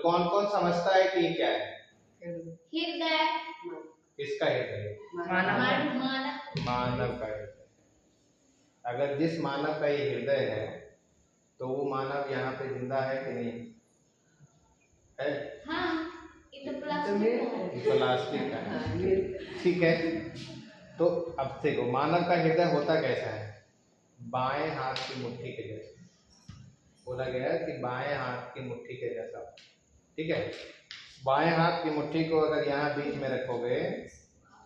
कौन कौन समझता है कि ये क्या है? हृदय। किसका हृदय? मानव का हृदय। अगर जिस मानव का ये हृदय है तो वो मानव यहाँ पे जिंदा है कि नहीं है? हाँ, ये तो प्लास्टिक का है। ठीक है, तो अब देखो मानव का हृदय होता कैसा है? बाएं हाथ की मुट्ठी के जैसा। बोला गया है कि बाएं हाथ की मुट्ठी के जैसा। ठीक है, बाएं हाथ की मुट्ठी को अगर यहाँ बीच में रखोगे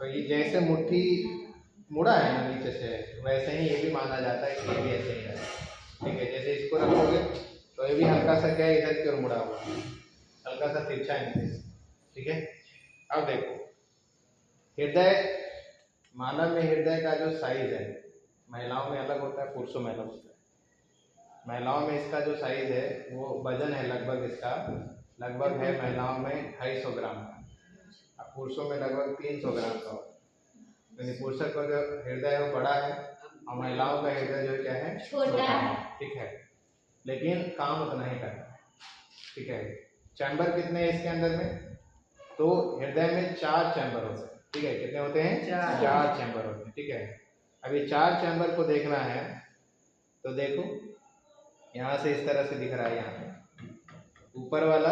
तो ये जैसे मुट्ठी मुड़ा है ना नीचे से, वैसे ही ये भी माना जाता है कि ये भी ऐसे ही है। ठीक है, जैसे इसको रखोगे तो ये भी हल्का सा क्या है, इधर की ओर मुड़ा हुआ है, हल्का सा तिरछा है नीचे। ठीक है, अब देखो हृदय, मानव में हृदय का जो साइज है महिलाओं में अलग होता है, पुरुषों में अलग होता है। महिलाओं में इसका जो साइज है वो वजन है लगभग इसका लगभग है महिलाओं में 250 ग्राम का, अब पुरुषों में लगभग 300 ग्राम का होता है। यानी पुरुषों का जो हृदय है वो बड़ा है और महिलाओं का हृदय जो क्या है छोटा है। ठीक है, लेकिन काम उतना ही करता है। ठीक है, चैम्बर कितने हैं इसके अंदर में? तो हृदय में 4 चैम्बर होते हैं। ठीक है, कितने होते हैं? 4 चैम्बर होते हैं। ठीक है, अब ये 4 चैम्बर को देखना है तो देखो यहाँ से इस तरह से दिख रहा है। यहाँ पे ऊपर वाला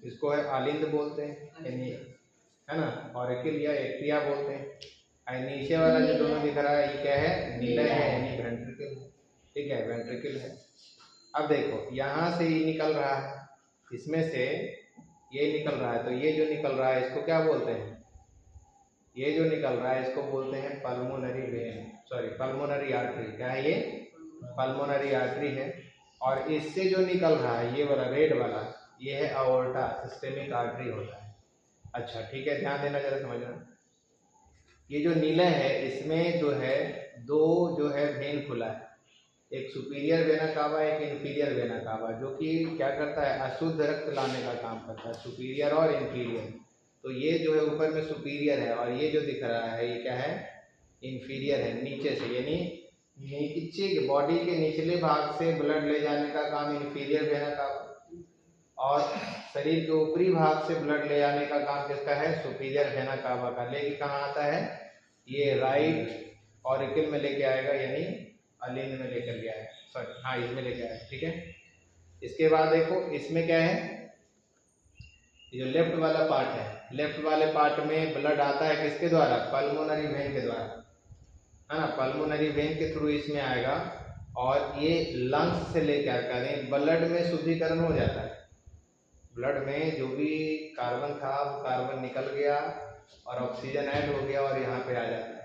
इसको है आलिंद बोलते हैं, यानी है ना, ऑरिकल या एक्टिया बोलते हैं। और नीचे वाला जो दोनों दिख रहा है ये क्या है? नीला है, यानी वेंट्रिकल है। ठीक है, वेंट्रिकल है। अब देखो यहाँ से ये निकल रहा है, इसमें से ये निकल रहा है, तो ये जो निकल रहा है इसको क्या बोलते हैं? ये जो निकल रहा है इसको बोलते हैं pulmonary vein, sorry pulmonary artery. क्या है ये? पल्मोनरी आर्टरी है। और इससे जो निकल रहा है ये वाला रेड वाला, ये है अओर्टा, सिस्टेमिक आर्टरी होता है। अच्छा ठीक है, ध्यान देना, जरा समझना। ये जो नीला है इसमें जो है दो जो है वेन खुला है, एक सुपीरियर वेना कावा, एक इंफीरियर वेना कावा, जो कि क्या करता है? अशुद्ध रक्त लाने का काम करता है, सुपीरियर और इंफीरियर। तो ये जो है ऊपर में सुपीरियर है और ये जो दिख रहा है ये क्या है? इंफीरियर है, नीचे से, यानी नीचे के बॉडी के निचले भाग से ब्लड ले जाने का काम इंफीरियर वेना कावा, और शरीर के ऊपरी भाग से ब्लड ले जाने का काम किसका है? सुपीरियर वेना कावा का। लेकिन कहाँ आता है ये? राइट ऑरिकल में लेके आएगा, यानी अलिंद में लेकर गया है, सॉरी हाँ इसमें लेके आया। ठीक है, इसके बाद देखो इसमें क्या है? ये जो लेफ्ट वाला पार्ट है, लेफ्ट वाले पार्ट में ब्लड आता है किसके द्वारा? पल्मोनरी वेन के द्वारा, है ना, पल्मोनरी वेन के थ्रू इसमें आएगा और ये लंग्स से लेकर करें ब्लड में शुद्धिकरण हो जाता है। ब्लड में जो भी कार्बन था वो कार्बन निकल गया और ऑक्सीजन ऐड हो गया और यहाँ पे आ जाता है।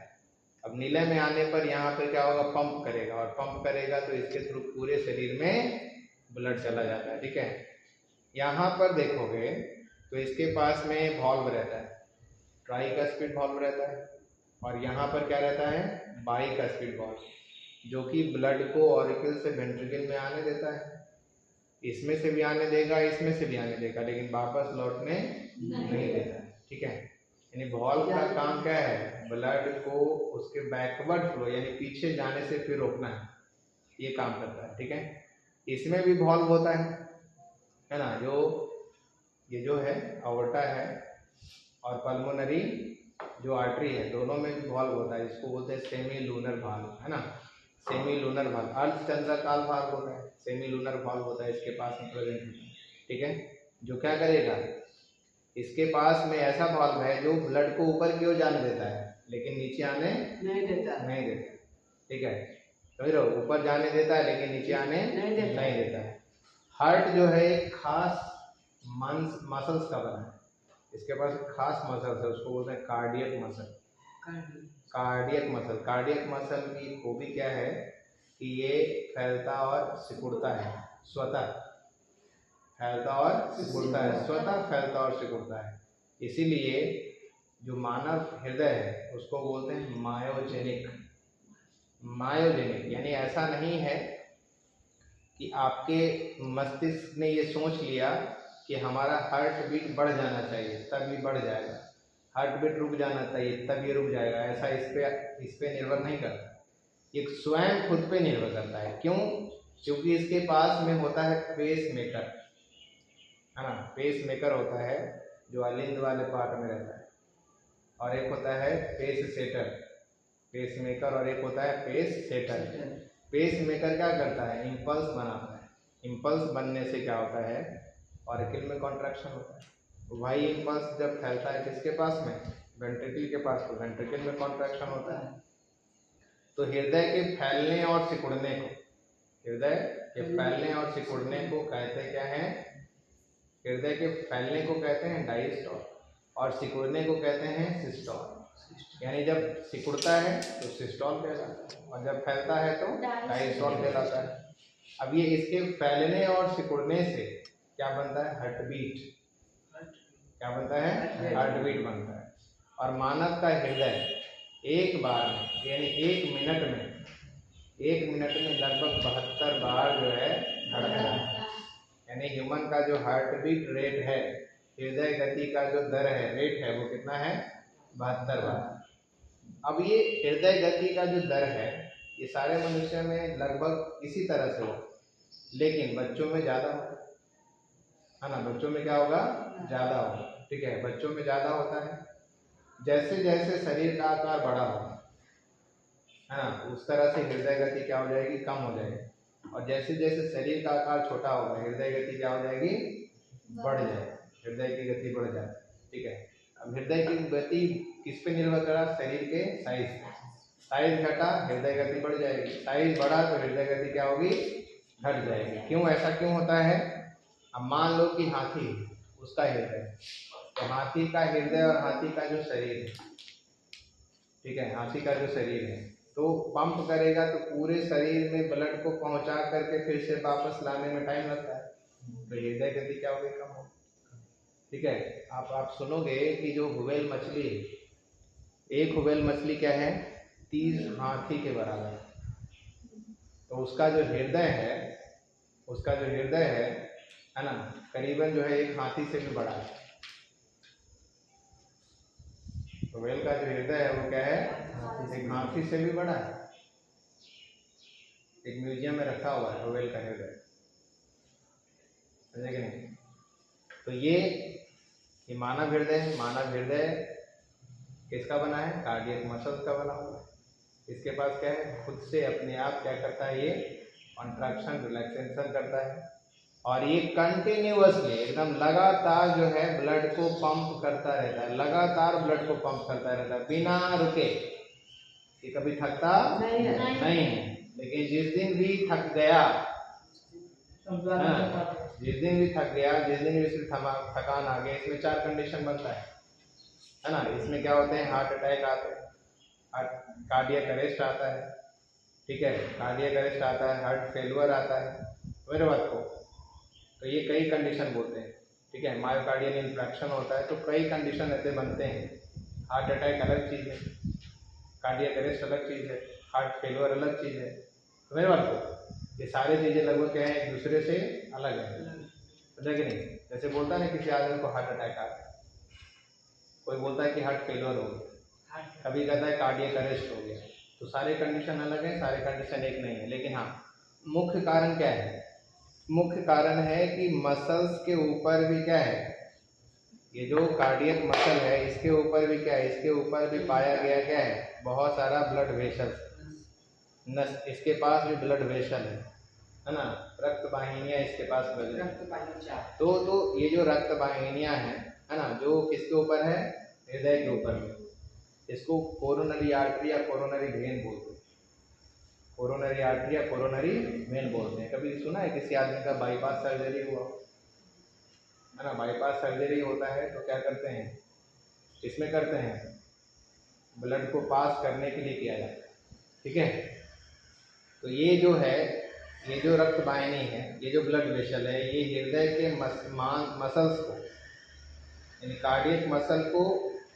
अब नीले में आने पर यहाँ पे क्या होगा? पंप करेगा, और पंप करेगा तो इसके थ्रू पूरे शरीर में ब्लड चला जाता है। ठीक है, यहाँ पर देखोगे तो इसके पास में वॉल्व रहता है, ट्राइकस्पिड वॉल्व रहता है, और यहाँ पर क्या रहता है? बाइकस्पिड वॉल्व, जो कि ब्लड को ऑरिकल से वेंट्रिकल में आने देता है। इसमें से भी आने देगा, इसमें से भी आने देगा, लेकिन वापस लौटने नहीं देता है। ठीक है, यानी वॉल्व का काम क्या है? ब्लड को उसके बैकवर्ड फ्लो यानी पीछे जाने से फिर रोकना है, ये काम करता है। ठीक है, इसमें भी वॉल्व होता है ना, जो ये जो है अओर्टा है और पल्मोनरी जो आर्टरी है, दोनों में भी वॉल्व होता है। इसको बोलते हैं सेमी लूनर वाल्व, है ना, सेमी लूनर वाल्व। अर्धचंद्राकार वाल्व होता है, सेमी लूनर वाल्व होता है, इसके पास में प्रेजेंट होता है। ठीक है, जो क्या करेगा? इसके पास में ऐसा वाल्व है जो ब्लड को ऊपर की ओर जाने देता है, लेकिन नीचे आने नहीं देता। ठीक है, समझ रहे हो? ऊपर जाने देता है लेकिन नीचे आने नहीं देता है। हार्ट जो है एक खास मसल्स का बना है, इसके पास खास मसल्स है, उसको बोलते हैं cardiac muscle. Cardiac muscle, cardiac muscle की खूबी क्या है कि ये फैलता और सिकुड़ता है, स्वतः फैलता और सिकुड़ता है, स्वतः फैलता और सिकुड़ता है। इसीलिए जो मानव हृदय है उसको बोलते हैं मायोजेनिक। मायोजेनिक यानी ऐसा नहीं है कि आपके मस्तिष्क ने ये सोच लिया कि हमारा हार्ट बीट बढ़ जाना चाहिए तभी बढ़ जाएगा, हार्ट बीट रुक जाना चाहिए तब ये रुक जाएगा, ऐसा इस पे निर्भर नहीं करता। एक स्वयं खुद पे निर्भर करता है। क्यों? क्योंकि इसके पास में होता है पेस मेकर, है ना। पेस मेकर होता है जो अलिंद वाले पार्ट में रहता है, और एक होता है पेस सेटर, पेस मेकर, और एक होता है पेस सेटर। पेस मेकर क्या करता है, इम्पल्स बनाता है। इम्पल्स बनने से क्या होता है, ऑरिकल में कॉन्ट्रैक्शन होता है। वही इम्पल्स जब फैलता है किसके पास में, वेंट्रिकल के पास, तो वेंट्रिकल में कॉन्ट्रैक्शन होता है। तो हृदय के फैलने और सिकुड़ने को, हृदय के फैलने और सिकुड़ने को कहते क्या है, हृदय के फैलने को कहते हैं डायस्टॉल, और सिकुड़ने को कहते हैं सिस्टॉल। यानी जब सिकुड़ता है तो सिस्टॉल कहलाता है, और जब फैलता है तो डायस्टॉल कहलाता है। अब ये इसके फैलने और सिकुड़ने से क्या बनता है, हार्ट बीट। क्या बनता है, हार्ट बीट बनता है। और मानव का हृदय एक बार में, यानी एक मिनट में लगभग 72 बार जो है धड़कता है। यानी ह्यूमन का जो हार्ट बीट रेट है, हृदय गति का जो दर है, रेट है, वो कितना है, 72 बार। अब ये हृदय गति का जो दर है, ये सारे मनुष्य में लगभग इसी तरह से हो, लेकिन बच्चों में ज़्यादा होगा, है ना। बच्चों में क्या होगा, ज़्यादा होगा, ठीक है, बच्चों में ज़्यादा होता है। जैसे जैसे शरीर का आकार बड़ा होगा, है ना, उस तरह से हृदय गति क्या हो जाएगी, कम हो जाएगी। और जैसे जैसे शरीर का आकार छोटा होगा, हृदय गति क्या हो जाएगी, बढ़ जाएगी, हृदय की गति बढ़ जाएगी, ठीक है। अब हृदय की गति किस पे निर्भर करा, शरीर के साइज पे। साइज घटा, हृदय गति बढ़ जाएगी, साइज बढ़ा तो हृदय गति क्या होगी, घट जाएगी। क्यों, ऐसा क्यों होता है। अब मान लो कि हाथी, उसका हृदय, तो हाथी का हृदय और हाथी का जो शरीर है, ठीक है, हाथी का जो शरीर है, तो पंप करेगा तो पूरे शरीर में ब्लड को पहुंचा करके फिर से वापस लाने में टाइम लगता है, तो हृदय गति क्या होगी, कम होगी, ठीक है। आप सुनोगे कि जो व्हेल मछली है, एक व्हेल मछली क्या है, 30 हाथी के बराबर है। तो उसका जो हृदय है, उसका जो हृदय है ना, करीबन जो है एक हाथी से भी बड़ा है। तो व्हेल का जो हृदय है वो क्या है, एक हाथी से भी बड़ा है। एक म्यूजियम में रखा हुआ है व्हेल का हृदय, समझे कि नहीं। तो ये मानव हृदय है। मानव हृदय किसका बना है, कार्डियक मसल का बना हुआ है। इसके पास क्या है, खुद से अपने आप क्या करता है, ये कॉन्ट्रैक्शन रिलैक्सेशन करता है, और ये कंटिन्यूअसली एकदम लगातार जो है ब्लड को पंप करता रहता है, लगातार ब्लड को पंप करता रहता है बिना रुके। ये कभी थकता नहीं है। लेकिन जिस दिन भी थक गया, जिस दिन भी थक गया, जिस दिन भी इसमें थकान आ गया, इसमें 4 कंडीशन बनता है ना। इसमें क्या होते हैं, हार्ट अटैक आते हैं, कार्डियक अरेस्ट आता है, ठीक है, कार्डियक अरेस्ट आता है, हार्ट फेलुअर आता है, मेरे बात को। तो ये कई कंडीशन बोलते हैं, ठीक है। मायोकार्डियल इन्फ्रैक्शन होता है, तो कई कंडीशन ऐसे बनते हैं। हार्ट अटैक अलग चीज़ है, कार्डियक अरेस्ट अलग चीज़ है, हार्ट फेलुअर अलग चीज़ है, तो मेरे बात को। ये सारी चीज़ें लगभग क्या है, एक दूसरे से अलग है, समझा कि नहीं। जैसे बोलता है ना, किसी आदमी को हार्ट अटैक आ गया, कोई बोलता है कि हार्ट फेलुअर हो गया, कभी कहता है कार्डियक अरेस्ट हो गया। तो सारे कंडीशन अलग है, सारे कंडीशन एक नहीं है। लेकिन हाँ, मुख्य कारण क्या है, मुख्य कारण है कि मसल्स के ऊपर भी क्या है, ये जो कार्डियक मसल है, इसके ऊपर भी क्या है, इसके ऊपर भी पाया गया क्या है, बहुत सारा ब्लड वेसल, नस, इसके पास भी ब्लड वेसल है ना, रक्त वाहिनियाँ इसके पास मौजूद है। तो ये जो रक्त वाहिनियाँ हैं, है ना, जो किसके ऊपर है, हृदय के ऊपर में, इसको कोरोनरी आर्टरी या कोरोनरी वेन बोलते हैं। कोरोनरी आर्टरी या कोरोनरी वेन बोलते हैं। कभी सुना है किसी आदमी का बाईपास सर्जरी हुआ, है ना। बाईपास सर्जरी होता है तो क्या करते हैं, किसमें करते हैं, ब्लड को पास करने के लिए किया जाता है, ठीक है। तो ये जो है, ये जो रक्त वाहिनी है, ये जो ब्लड वेसल है, ये हृदय के मसल्स को, यानी कार्डियक मसल को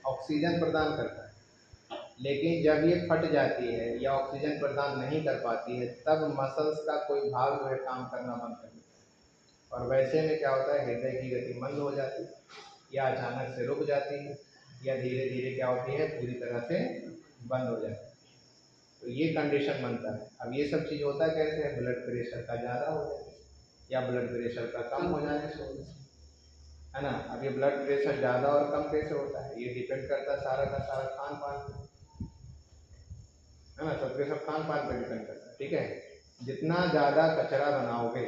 ऑक्सीजन प्रदान करता है। लेकिन जब ये फट जाती है या ऑक्सीजन प्रदान नहीं कर पाती है, तब मसल्स का कोई भाग जो है काम करना बंद कर देता है, और वैसे में क्या होता है, हृदय की गति मंद हो जाती है, या अचानक से रुक जाती है, या धीरे धीरे क्या होती है, पूरी तरह से बंद हो जाती है। तो ये कंडीशन बनता है। अब ये सब चीज़ होता कैसे है, ब्लड प्रेशर का ज़्यादा हो जाए या ब्लड प्रेशर का कम हो जाने से। है ना। अब ये ब्लड प्रेशर ज़्यादा और कम कैसे होता है, ये डिपेंड करता है सारा का सारा खान पान पे, है ना, सबके सब खान पान पे डिपेंड करता है। ठीक है, जितना ज़्यादा कचरा बनाओगे,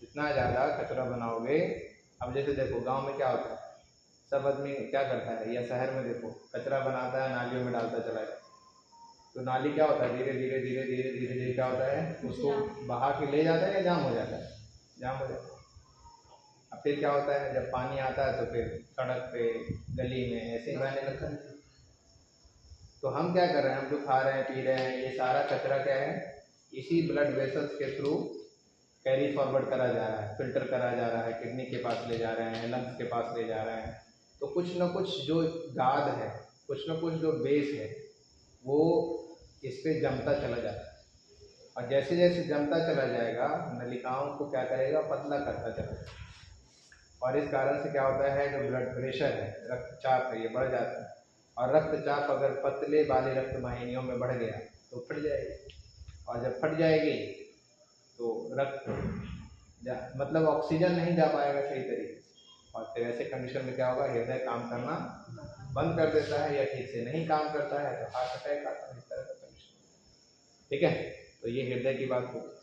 जितना ज़्यादा कचरा बनाओगे, अब जैसे देखो गांव में क्या होता है, सब आदमी क्या करता है, या शहर में देखो कचरा बनाता है नालियों में डालता चला जाए, तो नाली क्या होता है, धीरे धीरे धीरे धीरे धीरे धीरे क्या होता है, उसको बहा के ले जाता है या जाम हो जाता है, जाम हो जाता है। अब फिर क्या होता है, जब पानी आता है तो फिर सड़क पे गली में ऐसे ही बहने लगता है। तो हम क्या कर रहे हैं, हम जो खा रहे हैं पी रहे हैं, ये सारा कचरा क्या है, इसी ब्लड वेसल्स के थ्रू कैरी फॉरवर्ड करा जा रहा है, फिल्टर करा जा रहा है, किडनी के पास ले जा रहे हैं, लंग्स के पास ले जा रहे हैं। तो कुछ न कुछ जो गाद है, कुछ न कुछ जो बेस है, वो इस पे जमता चला जाता है, और जैसे जैसे जमता चला जाएगा नलिकाओं को क्या करेगा, पतला करता चला जाएगा, और इस कारण से क्या होता है, जो ब्लड प्रेशर है, रक्तचाप है, ये बढ़ जाता है। और रक्तचाप अगर पतले वाले रक्त वाहिनियों में बढ़ गया तो फट जाएगी, और जब फट जाएगी तो मतलब ऑक्सीजन नहीं जा पाएगा सही तरीके से, और फिर ऐसे कंडीशन में क्या होगा, हृदय काम करना बंद कर देता है, या ठीक से नहीं काम करता है तो हार्ट अटैक आता है, इस तरह का कंडीशन। ठीक है, तो ये हृदय की बात होगी।